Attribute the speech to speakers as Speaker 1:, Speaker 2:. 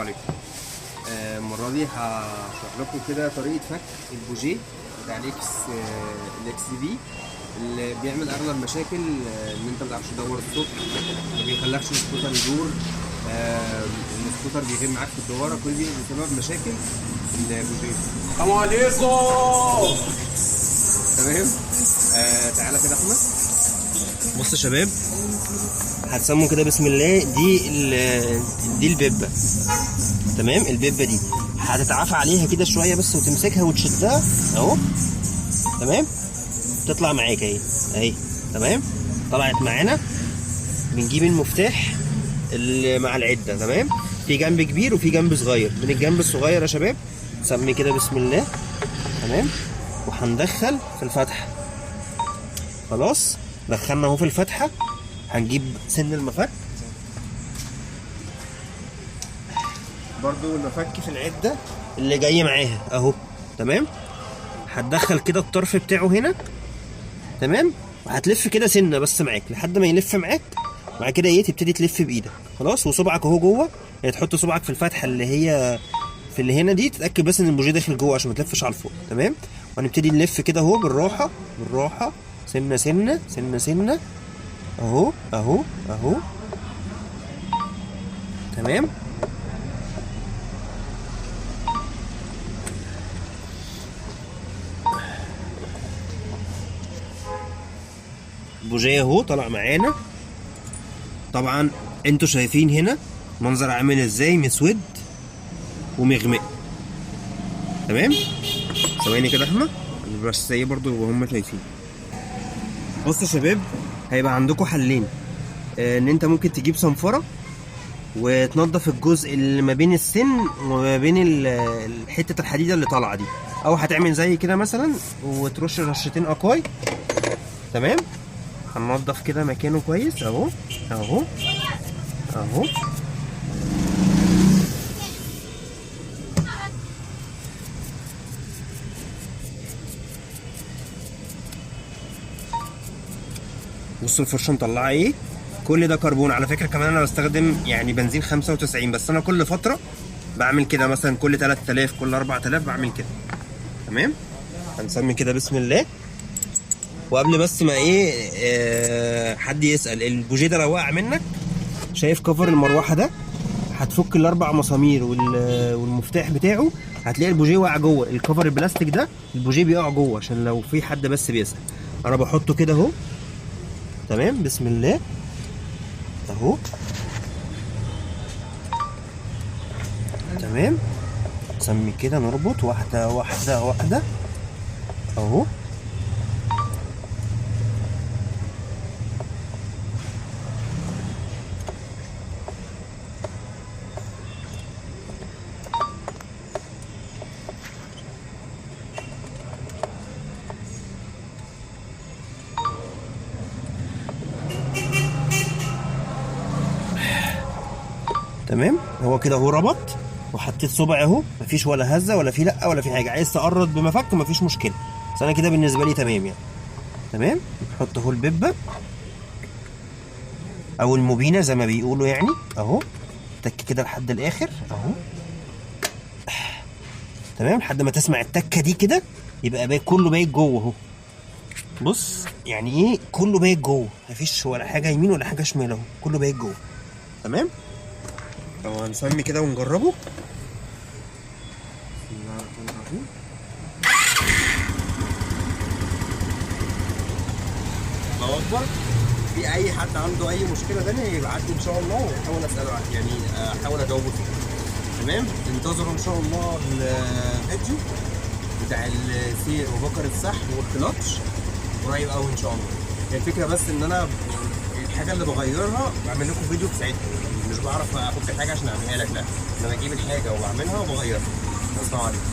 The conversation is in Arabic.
Speaker 1: عليكم. المرة دي هشرح لكم كده طريقة فك البوجيه بتاع الاكس في اللي بيعمل اغلب مشاكل ان انت متعرفش تدور الصوت، ما بيخلكش السكوتر يدور، السكوتر بيغيب معاك في الدوارة، كل دي بسبب مشاكل البوجيه.
Speaker 2: السلام عليكم.
Speaker 1: تمام. تعالى كده احمد. بص يا شباب، هتسموا كده بسم الله. دي البيبه. تمام. البيبه دي هتتعافى عليها كده شويه بس وتمسكها وتشدها اهو. تمام. تطلع معاك اهي. تمام. طلعت معانا. بنجيب المفتاح اللي مع العده. تمام. في جنب كبير وفي جنب صغير. من الجنب الصغير يا شباب سمي كده بسم الله. تمام. وهندخل في الفتحه. خلاص دخلنا اهو في الفتحه. هنجيب سن المفك برضو، المفك في العده اللي جاي معاها اهو. تمام. هتدخل كده الطرف بتاعه هنا. تمام. وهتلف كده سنه بس معاك لحد ما يلف معاك. بعد كده تبتدي تلف بايدك. خلاص. وصبعك اهو جوه، يعني تحط صبعك في الفتحه اللي هي في اللي هنا دي، تتاكد بس ان البوجيه داخل جوه عشان ما تلفش على الفوق. تمام. وهنبتدي نلف كده اهو بالراحه بالراحه، سنه سنه سنه سنه اهو اهو اهو. تمام. البوجيه اهو طلع معانا. طبعا انتوا شايفين هنا منظر عامل ازاي، مسود ومغمق. تمام. ثواني كده احمد بس زي برضو وهم شايفين. بصوا يا شباب، هيبقى عندكم حلين. ان انت ممكن تجيب صنفره وتنظف الجزء اللي ما بين السن وما بين حته الحديده اللي طالعه دي، او هتعمل زي كده مثلا وترش رشتين اكواي. تمام. هننضف كده مكانه كويس اهو اهو اهو. بصوا الفرشه مطلعه ايه. كل ده كربون على فكره. كمان انا بستخدم يعني بنزين 95، بس انا كل فتره بعمل كده، مثلا كل 3000 كل 4000 بعمل كده. تمام. هنسمي كده بسم الله. وقبل بس ما حد يسال، البوجيه ده لو وقع منك، شايف كفر المروحه ده، هتفك الاربع مسامير والمفتاح بتاعه، هتلاقي البوجيه واقع جوه الكفر البلاستيك ده. البوجيه بيقع جوه عشان لو في حد بس بيسال. انا بحطه كده اهو. تمام. بسم الله اهو. تمام. نسمي كده نربط واحده واحده واحده اهو. تمام. هو كده اهو ربط، وحطيت صبعي اهو، مفيش ولا هزه ولا في لا ولا في حاجه. عايز تقرض بمفك مفيش مشكله، بس انا كده بالنسبه لي تمام يعني. تمام. نحط اهو الببه او المبينه زي ما بيقولوا يعني اهو. تك كده لحد الاخر اهو. تمام. لحد ما تسمع التكه دي كده يبقى بايت كله بايت جوه اهو. بص يعني كله بايت جوه، مفيش ولا حاجه يمين ولا حاجه شمال اهو، كله بايت جوه. تمام. طب هنسمي كده ونجربه. الله اكبر. في اي حد عنده اي مشكله تانية يبعت لي ان شاء الله، واحاول اساله يعني احاول اجاوبه فيه. تمام. انتظروا ان شاء الله الفيديو بتاع السير وبكر السحب والكلاتش قريب قوي ان شاء الله. هي الفكره بس ان انا الحاجه اللي بغيرها بعمل لكم فيديو في ساعتها، مش بعرف افك الحاجه عشان اعملها لك، لا انا بجيب الحاجه وبعملها وبغيرها. السلام عليكم.